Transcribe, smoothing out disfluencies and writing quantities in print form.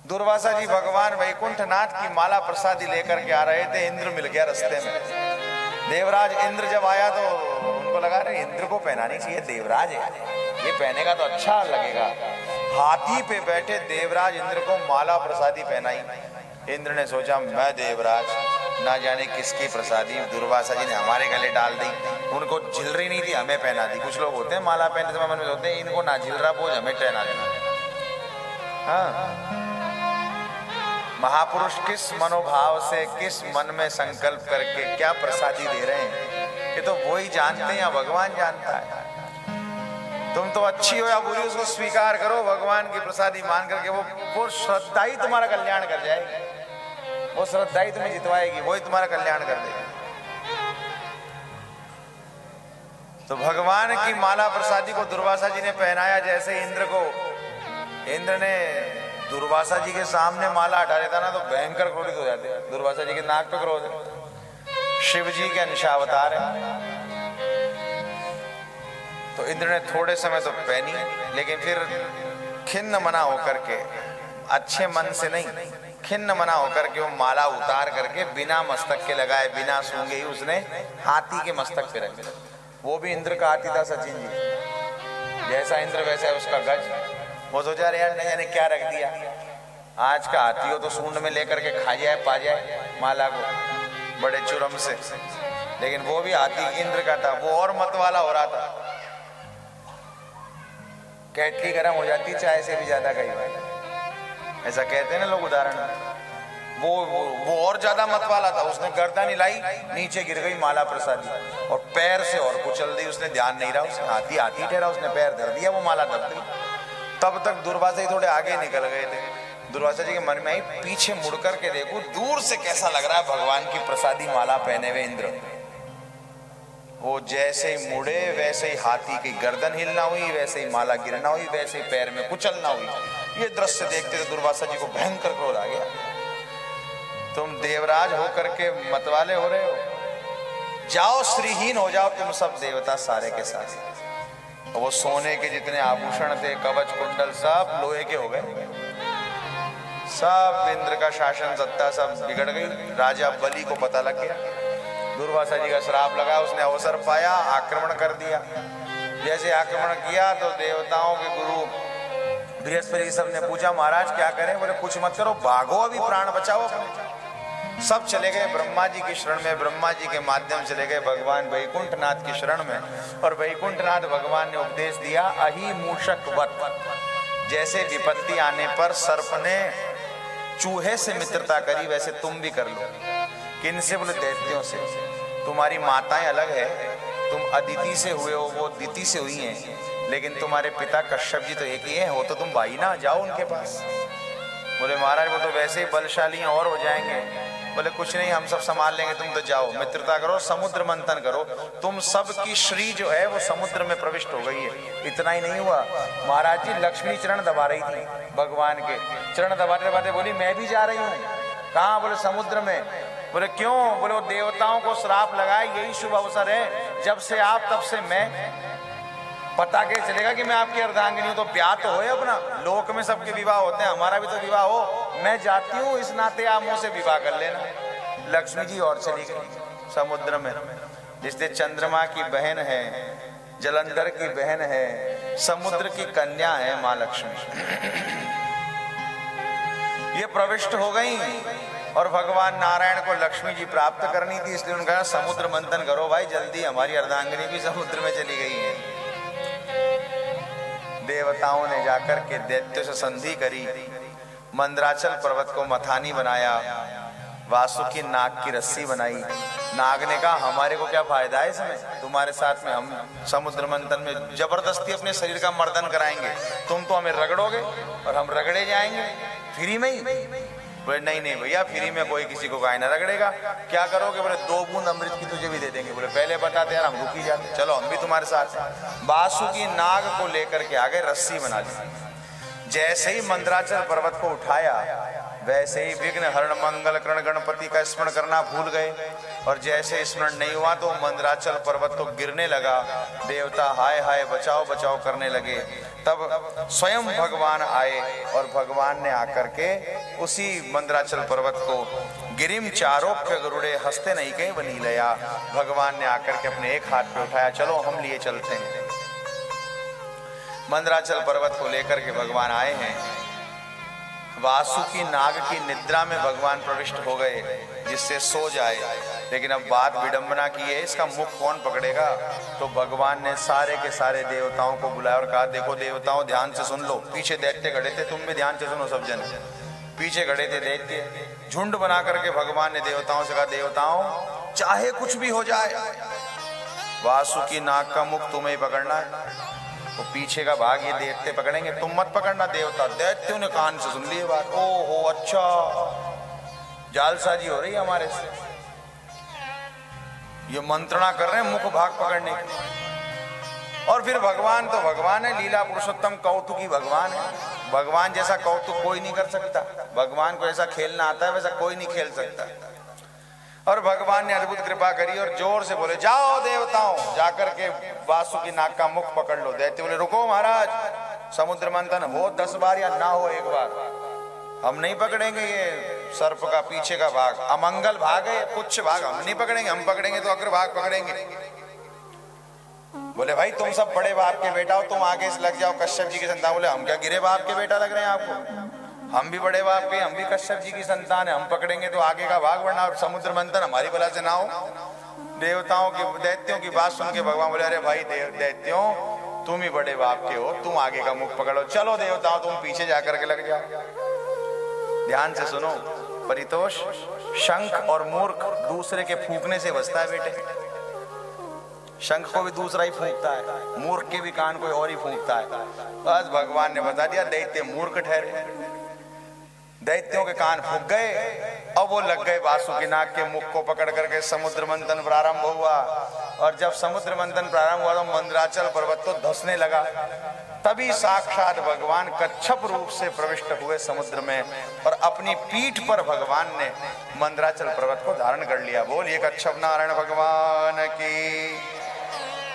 दुर्वासा जी भगवान वैकुंठनाथ की माला प्रसादी लेकर के आ रहे थे, इंद्र मिल गया रास्ते में। देवराज इंद्र जब आया तो उनको लगा रहे इंद्र को पहनानी चाहिए, देवराज है ये पहनेगा तो अच्छा लगेगा। हाथी पे बैठे देवराज इंद्र को माला प्रसादी पहनाई। इंद्र ने सोचा मैं देवराज, ना जाने किसकी प्रसादी दुर्वासा जी ने हमारे गले डाल दी। उनको झिल रही नहीं थी, हमें पहना दी। कुछ लोग होते हैं माला पहनते समय मन में होते हैं इनको ना झिल रहा बोझ हमें पहना देना। हाँ, महापुरुष किस मनोभाव से किस मन में संकल्प करके क्या प्रसादी दे रहे हैं ये तो वो ही जानते हैं या भगवान जानता है। तुम तो अच्छी हो या बुरी उसको स्वीकार करो, भगवान की प्रसादी मान करके वो श्रद्धा ही तुम्हारा कल्याण कर जाएगी, वो श्रद्धा ही तुम्हें जितवाएगी, वो ही तुम्हारा कल्याण कर देगी। तो भगवान की माला प्रसादी को दुर्वासा जी ने पहनाया। जैसे इंद्र को, इंद्र ने दुर्वासा जी के सामने माला हटा देता ना तो भयंकर क्रोधित हो जाते। दुर्वासा जी के नाक पे क्रोध है, शिव जी के अंशावतार है। तो इंद्र ने थोड़े समय तो पहनी, लेकिन फिर खिन्न मना होकर के, अच्छे मन से नहीं, खिन्न मना होकर के वो माला उतार करके बिना मस्तक के लगाए, बिना सूंघे ही उसने हाथी के मस्तक पे रख दिया। वो भी इंद्र का हाथी था सचिन जी, जैसा इंद्र वैसा है उसका गज। वो सोचा यार नहीं जाने क्या रख दिया, आज का हाथी हो तो सूंड में लेकर के खा जाए पा जाए माला को बड़े चुरम से। लेकिन वो भी हाथी इंद्र का था, वो और मत वाला हो रहा था। कैटली गर्म हो जाती चाय से भी ज्यादा, कई बार ऐसा कहते हैं ना लोग उदाहरण। वो और ज्यादा मत वाला था, उसने गर्दन हिलाई, नीचे गिर गई माला प्रसादी और पैर से और कुचल दी। उसने ध्यान नहीं रहा, उसने हाथी हाथी ठहरा, उसने पैर धर दिया, वो माला दब गई। तब तक दुर्वासा जी थोड़े आगे निकल गए थे। दुर्वासा जी के मन में आई पीछे मुड़ करके देखूं दूर से कैसा लग रहा है भगवान की प्रसादी माला पहने हुए इंद्र। वो जैसे ही मुड़े वैसे ही हाथी की गर्दन हिलना हुई, वैसे ही माला गिरना हुई, वैसे ही पैर में कुचलना हुई। ये दृश्य देखते थे दुर्वासा जी को भयंकर क्रोध आ गया। तुम देवराज होकर के मतवाले हो रहे हो, जाओ श्रीहीन हो जाओ तुम सब देवता सारे के साथ। वो सोने के जितने आभूषण थे, कवच कुंडल, सब लोहे के हो गए। सब इंद्र का शासन सत्ता सब बिगड़ गई। राजा बलि को पता लग गया, दुर्वासा जी का श्राप लगा, उसने अवसर पाया, आक्रमण कर दिया। जैसे आक्रमण किया तो देवताओं के गुरु बृहस्पति सब ने पूछा महाराज क्या करें? बोले कुछ मत करो, भागो, अभी प्राण बचाओ अपने। सब चले गए ब्रह्मा जी की शरण में, ब्रह्मा जी के माध्यम चले गए भगवान वैकुंठनाथ की शरण में। और वैकुंठनाथ भगवान ने उपदेश दिया अहि मूषकवत, जैसे विपत्ति आने पर सर्प ने चूहे से मित्रता करी वैसे तुम भी कर लो। किनसे? बोले दैत्यों से। तुम्हारी माताएं अलग है, तुम अदिति से हुए हो, वो दिति से हुई हैं, लेकिन तुम्हारे पिता कश्यप जी तो एक ही हैं, हो तो तुम भाई ना, जाओ उनके पास। बोले महाराज वो तो वैसे ही बलशाली हैं और हो जाएंगे। बोले कुछ नहीं, हम सब संभाल लेंगे, तुम तो जाओ, मित्रता करो, समुद्र मंथन करो। तुम सब की श्री जो है वो समुद्र में प्रविष्ट हो गई है। इतना ही नहीं हुआ, महाराज जी लक्ष्मी चरण दबा रही थी भगवान के, चरण दबाते दबाते बोली मैं भी जा रही हूँ। कहाँ? बोले समुद्र में। बोले क्यों? बोले वो देवताओं को श्राप लगाए, यही शुभ अवसर है, जब से आप तब से मैं। पता कैसे चलेगा कि मैं आपकी अर्धांगिनी हूं? तो ब्याह तो हो अपना, लोक में सबके विवाह होते हैं, हमारा भी तो विवाह हो। मैं जाती हूँ, इस नाते आप मुझसे विवाह कर लेना। लक्ष्मी जी और चली गई समुद्र में। जिससे चंद्रमा की बहन है, जलंधर की बहन है, समुद्र की कन्या है माँ लक्ष्मी। ये प्रविष्ट हो गई और भगवान नारायण को लक्ष्मी जी प्राप्त करनी थी, इसलिए उनका समुद्र मंथन करो भाई जल्दी, हमारी अर्धांगिनी भी समुद्र में चली गई है। देवताओं ने जाकर के दैत्यों से संधि करी, मंदराचल पर्वत को मथानी बनाया, वासुकी नाग की रस्सी बनाई। नाग ने कहा हमारे को क्या फायदा है इसमें, तुम्हारे साथ में हम समुद्र मंथन में जबरदस्ती अपने शरीर का मर्दन कराएंगे, तुम तो हमें रगड़ोगे और हम रगड़े जाएंगे फ्री में ही। बोले नहीं नहीं भैया, फ्री में कोई किसी को गाय ना रगड़ेगा। क्या करोगे? बोले 2 बूंद अमृत की तुझे भी दे देंगे। बोले पहले बताते यार, हम रुक ही जाते, चलो हम भी तुम्हारे साथ हैं। बासुकी नाग को लेकर के आगे रस्सी बना ली। जैसे ही मंदराचल पर्वत को उठाया, वैसे ही विघ्न हरण मंगल करण गणपति का स्मरण करना भूल गए। और जैसे स्मरण नहीं हुआ तो मंदराचल पर्वत तो गिरने लगा। देवता हाय हाय बचाओ बचाओ करने लगे। तब स्वयं भगवान आए और भगवान ने आकर के उसी मंदराचल पर्वत को गिरिम चारोप्य गरुड़े हंसते नहीं कहीं बनी लया, भगवान ने आकर के अपने एक हाथ पे उठाया, चलो हम लिए चलते हैं। मंदराचल पर्वत को लेकर के भगवान आए हैं। वासुकी नाग की निद्रा में भगवान प्रविष्ट हो गए जिससे सो जाए, लेकिन अब बात विडंबना की है, इसका मुख कौन पकड़ेगा? तो भगवान ने सारे के सारे देवताओं को बुलाया और कहा, देखो देवताओं ध्यान से सुन लो। पीछे दैत्य खड़े थे, तुम भी ध्यान से सुनो सब जन। पीछे खड़े थे दैत्य, झुंड बना करके भगवान ने देवताओं से कहा, देवताओं चाहे कुछ भी हो जाए, वासुकी नाग का मुख तुम्हें ही पकड़ना है। तो पीछे का भाग ये दैत्य पकड़ेंगे, तुम मत पकड़ना देवता। दैत्यों ने कान से सुन लिए बात। ओ हो अच्छा, जालसाजी हो रही है हमारे से, ये मंत्रणा कर रहे हैं मुख भाग पकड़ने की। और फिर भगवान तो भगवान है, लीला पुरुषोत्तम कौतुकी भगवान है। भगवान जैसा कौतुक कोई नहीं कर सकता, भगवान को ऐसा खेलना आता है वैसा कोई नहीं खेल सकता। और भगवान ने अद्भुत कृपा करी और जोर से बोले, जाओ देवताओं, जाकर के वासुकी नाग का मुख पकड़ लो। दैत्य बोले, रुको महाराज, समुद्र मंथन हो 10 बार या ना हो 1 बार, हम नहीं पकड़ेंगे ये सर्प का पीछे का भाग, अमंगल भाग है, पुच्छ भाग हम नहीं पकड़ेंगे, हम पकड़ेंगे तो अग्र भाग पकड़ेंगे। बोले, भाई तुम सब बड़े बाप के बेटा हो, तुम आगे से लग जाओ, कश्यप जी की संतान। बोले, हम क्या गिरे बाप के बेटा लग रहे हैं आपको? हम भी बड़े बाप के, हम भी कश्यप जी की संतान है, हम पकड़ेंगे तो आगे का भाग, वरना समुद्र मंथन हमारी बला से ना हो। देवताओं की दैत्यों की बात सुन के भगवान बोले, अरे भाई दैत्यों तुम ही बड़े बाप के हो, तुम आगे का मुख पकड़ो, चलो देवताओं तुम पीछे जाकर के लग जाओ। ध्यान से सुनो, परितोष, शंख और मूर्ख दूसरे के फूंकने से बचता है बेटे। शंख को भी दूसरा ही फूंकता है, मूर्ख के भी कान कोई और ही फूंकता है। बस भगवान ने बता दिया, दैत्य मूर्ख ठहरे। दैत्यों के कान फूंक गए, अब वो लग गए वासुकी नाग के मुख को पकड़ करके। समुद्र मंथन प्रारंभ हुआ, और जब समुद्र मंथन प्रारंभ हुआ तो मंदराचल पर्वत तो धंसने लगा। तभी साक्षात भगवान कच्छप रूप से प्रविष्ट हुए समुद्र में, और अपनी पीठ पर भगवान ने मंदराचल पर्वत को धारण कर लिया। बोलिए कच्छप नारायण भगवान की।